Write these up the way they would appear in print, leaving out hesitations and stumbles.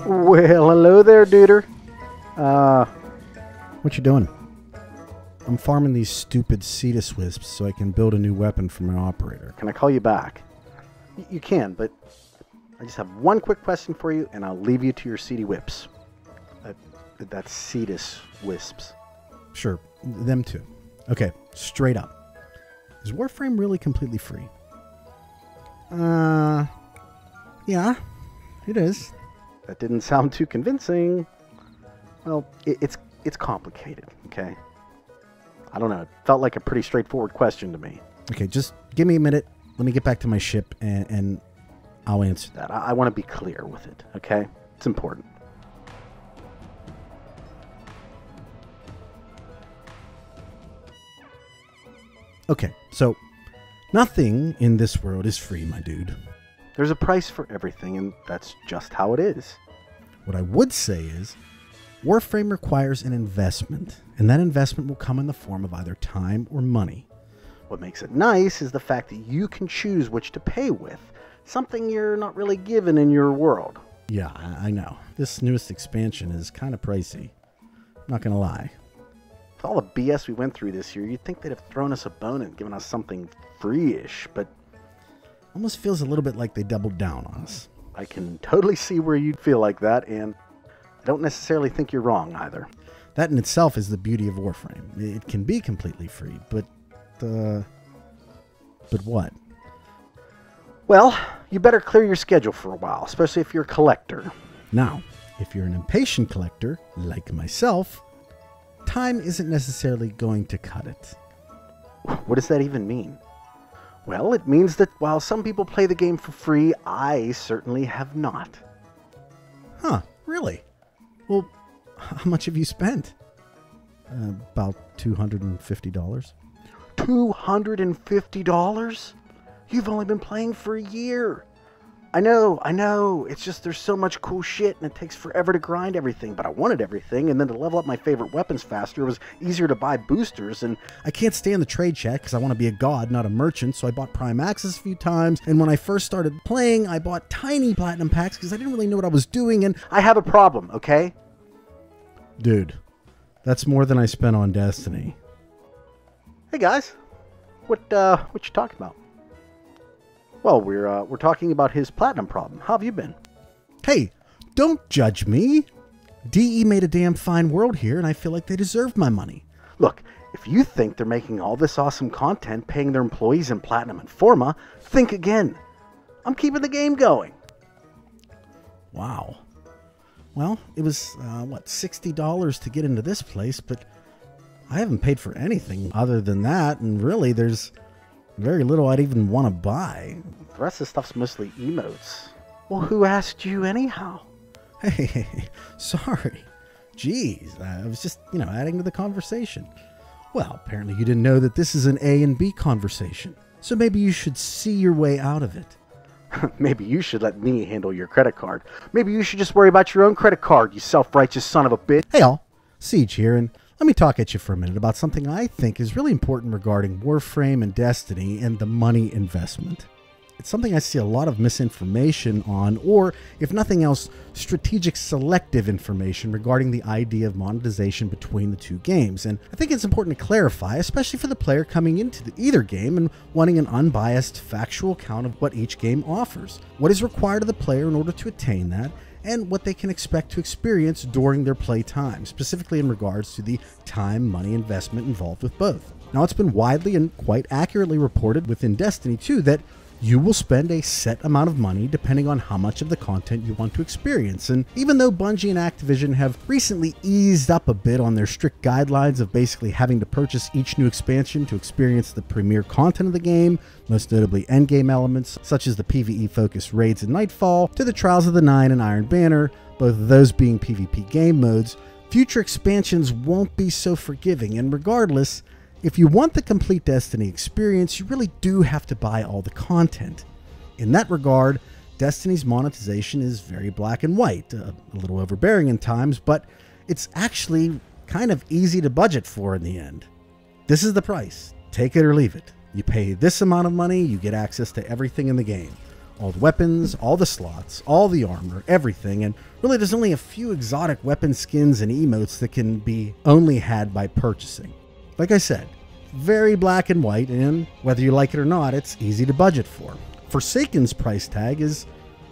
Well, hello there, duder. What you doing? I'm farming these stupid Cetus wisps so I can build a new weapon for my operator. Can I call you back? You can, but I just have one quick question for you, and I'll leave you to your seedy whips. That's Cetus wisps. Sure, them too. Okay, straight up. Is Warframe really completely free? Yeah, it is. That didn't sound too convincing. Well, it's complicated, okay? I don't know. It felt like a pretty straightforward question to me. Okay, just give me a minute. Let me get back to my ship, and I'll answer that. I want to be clear with it, okay? It's important. Okay, so nothing in this world is free, my dude. There's a price for everything, and that's just how it is. What I would say is, Warframe requires an investment, and that investment will come in the form of either time or money. What makes it nice is the fact that you can choose which to pay with, something you're not really given in your world. Yeah, I know. This newest expansion is kind of pricey. Not gonna lie. With all the BS we went through this year, you'd think they'd have thrown us a bone and given us something free-ish, but Almost feels a little bit like they doubled down on us. I can totally see where you'd feel like that, and I don't necessarily think you're wrong either. That in itself is the beauty of Warframe. It can be completely free, but what? Well, you better clear your schedule for a while, especially if you're a collector. Now, if you're an impatient collector, like myself, time isn't necessarily going to cut it. What does that even mean? Well, it means that while some people play the game for free, I certainly have not. Huh, really? Well, how much have you spent? About $250. $250? You've only been playing for a year. I know. It's just there's so much cool shit and it takes forever to grind everything, but I wanted everything, and then to level up my favorite weapons faster, it was easier to buy boosters, and I can't stand the trade check because I want to be a god, not a merchant, so I bought Prime Access a few times, and when I first started playing, I bought tiny platinum packs because I didn't really know what I was doing, and I have a problem, okay? Dude, that's more than I spent on Destiny. Hey guys, what you talking about? Well, we're talking about his platinum problem. How have you been? Hey, don't judge me. DE made a damn fine world here, and I feel like they deserve my money. Look, if you think they're making all this awesome content, paying their employees in Platinum and Forma, think again. I'm keeping the game going. Wow. Well, it was, $60 to get into this place, but I haven't paid for anything other than that, and really, there's very little I'd even want to buy. The rest of the stuff's mostly emotes. Well, who asked you anyhow? Hey, sorry. Jeez, I was just, adding to the conversation. Well, apparently you didn't know that this is an A and B conversation, so maybe you should see your way out of it. Maybe you should let me handle your credit card. Maybe you should just worry about your own credit card, you self-righteous son of a bitch. Hey all, Siege here, and let me talk at you for a minute about something I think is really important regarding Warframe and Destiny and the money investment. It's something I see a lot of misinformation on, or, if nothing else, strategic selective information regarding the idea of monetization between the two games. And I think it's important to clarify, especially for the player coming into either game and wanting an unbiased, factual account of what each game offers, what is required of the player in order to attain that, and what they can expect to experience during their play time, specifically in regards to the time, money investment involved with both. Now, it's been widely and quite accurately reported within Destiny 2 that you will spend a set amount of money depending on how much of the content you want to experience. And even though Bungie and Activision have recently eased up a bit on their strict guidelines of basically having to purchase each new expansion to experience the premier content of the game, most notably endgame elements such as the PvE-focused raids in Nightfall, to the Trials of the Nine and Iron Banner, both of those being PvP game modes, future expansions won't be so forgiving, and regardless, if you want the complete Destiny experience, you really do have to buy all the content. In that regard, Destiny's monetization is very black and white, a little overbearing in times, but it's actually kind of easy to budget for in the end. This is the price. Take it or leave it. You pay this amount of money, you get access to everything in the game. All the weapons, all the slots, all the armor, everything, and really there's only a few exotic weapon skins and emotes that can be only had by purchasing. Like I said, very black and white, and whether you like it or not, it's easy to budget for. Forsaken's price tag is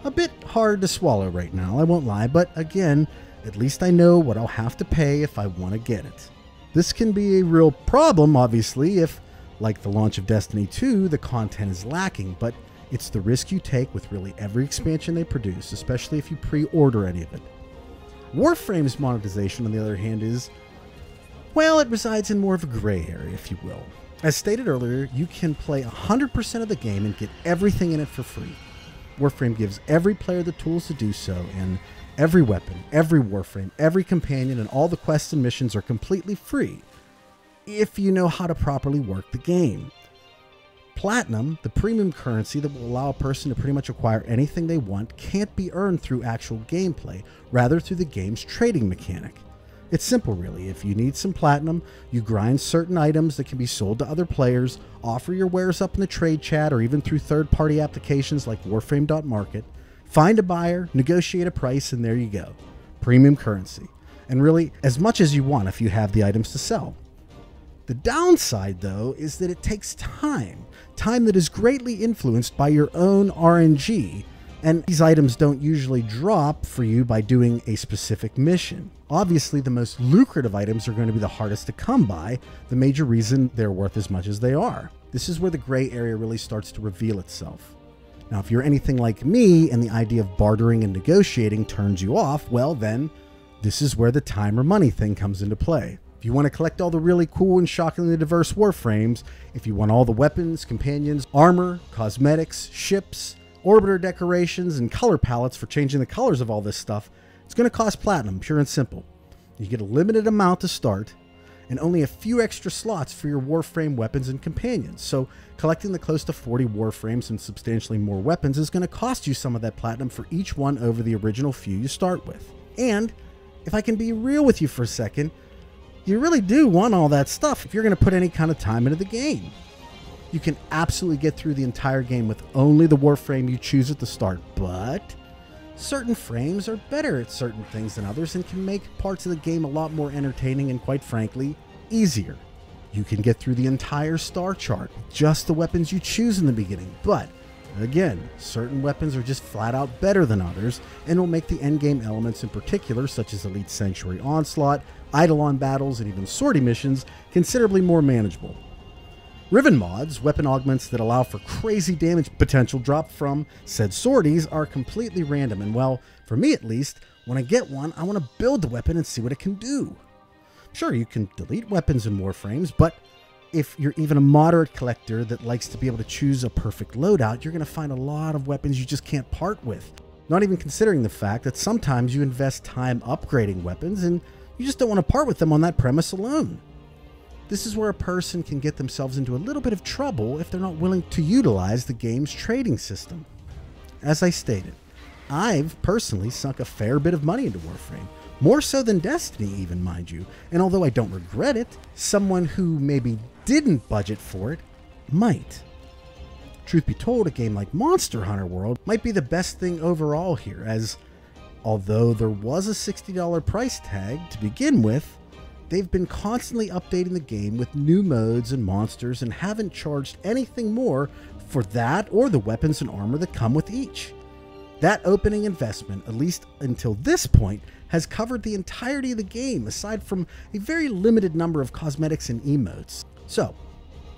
a bit hard to swallow right now, I won't lie, but again, at least I know what I'll have to pay if I want to get it. This can be a real problem, obviously, if, like the launch of Destiny 2, the content is lacking, but it's the risk you take with really every expansion they produce, especially if you pre-order any of it. Warframe's monetization, on the other hand, is, well, it resides in more of a gray area, if you will. As stated earlier, you can play 100% of the game and get everything in it for free. Warframe gives every player the tools to do so, and every weapon, every Warframe, every companion, and all the quests and missions are completely free, if you know how to properly work the game. Platinum, the premium currency that will allow a person to pretty much acquire anything they want, can't be earned through actual gameplay, rather through the game's trading mechanic. It's simple really. If you need some platinum, you grind certain items that can be sold to other players, offer your wares up in the trade chat or even through third-party applications like Warframe.market, find a buyer, negotiate a price, and there you go. Premium currency. And really, as much as you want if you have the items to sell. The downside, though, is that it takes time that is greatly influenced by your own RNG, and these items don't usually drop for you by doing a specific mission. Obviously, the most lucrative items are going to be the hardest to come by, the major reason they're worth as much as they are. This is where the gray area really starts to reveal itself. Now, if you're anything like me and the idea of bartering and negotiating turns you off, well then, this is where the time or money thing comes into play. If you want to collect all the really cool and shockingly diverse Warframes, if you want all the weapons, companions, armor, cosmetics, ships, orbiter decorations, and color palettes for changing the colors of all this stuff, it's going to cost platinum, pure and simple. You get a limited amount to start, and only a few extra slots for your Warframe weapons and companions, so collecting the close to 40 Warframes and substantially more weapons is going to cost you some of that platinum for each one over the original few you start with. And, if I can be real with you for a second, you really do want all that stuff if you're going to put any kind of time into the game. You can absolutely get through the entire game with only the Warframe you choose at the start, but certain frames are better at certain things than others and can make parts of the game a lot more entertaining and, quite frankly, easier. You can get through the entire star chart with just the weapons you choose in the beginning, but again, certain weapons are just flat out better than others and will make the endgame elements in particular, such as Elite Sanctuary Onslaught, Eidolon battles, and even sortie missions, considerably more manageable. Riven mods, weapon augments that allow for crazy damage potential dropped from said sorties, are completely random, and well, for me at least, when I get one, I want to build the weapon and see what it can do. Sure, you can delete weapons in Warframes, but if you're even a moderate collector that likes to be able to choose a perfect loadout, you're going to find a lot of weapons you just can't part with. Not even considering the fact that sometimes you invest time upgrading weapons and you just don't want to part with them on that premise alone. This is where a person can get themselves into a little bit of trouble if they're not willing to utilize the game's trading system. As I stated, I've personally sunk a fair bit of money into Warframe, more so than Destiny even, mind you, and although I don't regret it, someone who maybe didn't budget for it might. Truth be told, a game like Monster Hunter World might be the best thing overall here, as although there was a $60 price tag to begin with, they've been constantly updating the game with new modes and monsters and haven't charged anything more for that or the weapons and armor that come with each. That opening investment, at least until this point, has covered the entirety of the game aside from a very limited number of cosmetics and emotes. So,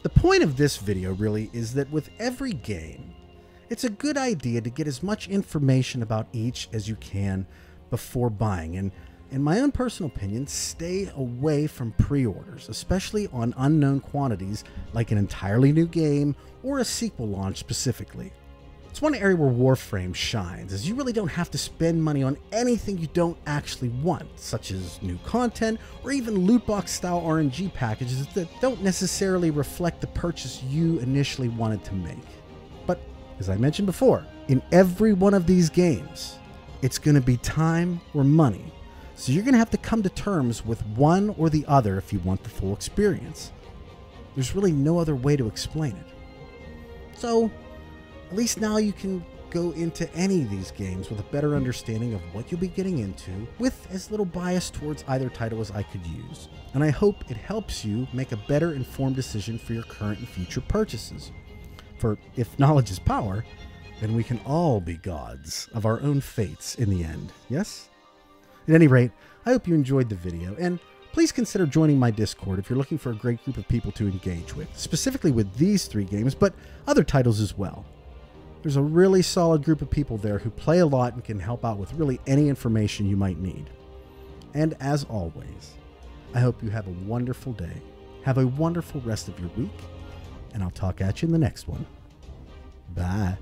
the point of this video really is that with every game, it's a good idea to get as much information about each as you can before buying, and in my own personal opinion, stay away from pre-orders, especially on unknown quantities like an entirely new game or a sequel launch specifically. It's one area where Warframe shines, as you really don't have to spend money on anything you don't actually want, such as new content or even loot box style RNG packages that don't necessarily reflect the purchase you initially wanted to make. But as I mentioned before, in every one of these games, it's going to be time or money. So you're going to have to come to terms with one or the other if you want the full experience. There's really no other way to explain it. So, at least now you can go into any of these games with a better understanding of what you'll be getting into, with as little bias towards either title as I could use. And I hope it helps you make a better informed decision for your current and future purchases. For if knowledge is power, then we can all be gods of our own fates in the end, yes? At any rate, I hope you enjoyed the video, and please consider joining my Discord if you're looking for a great group of people to engage with, specifically with these 3 games, but other titles as well. There's a really solid group of people there who play a lot and can help out with really any information you might need. And as always, I hope you have a wonderful day, have a wonderful rest of your week, and I'll talk at you in the next one. Bye.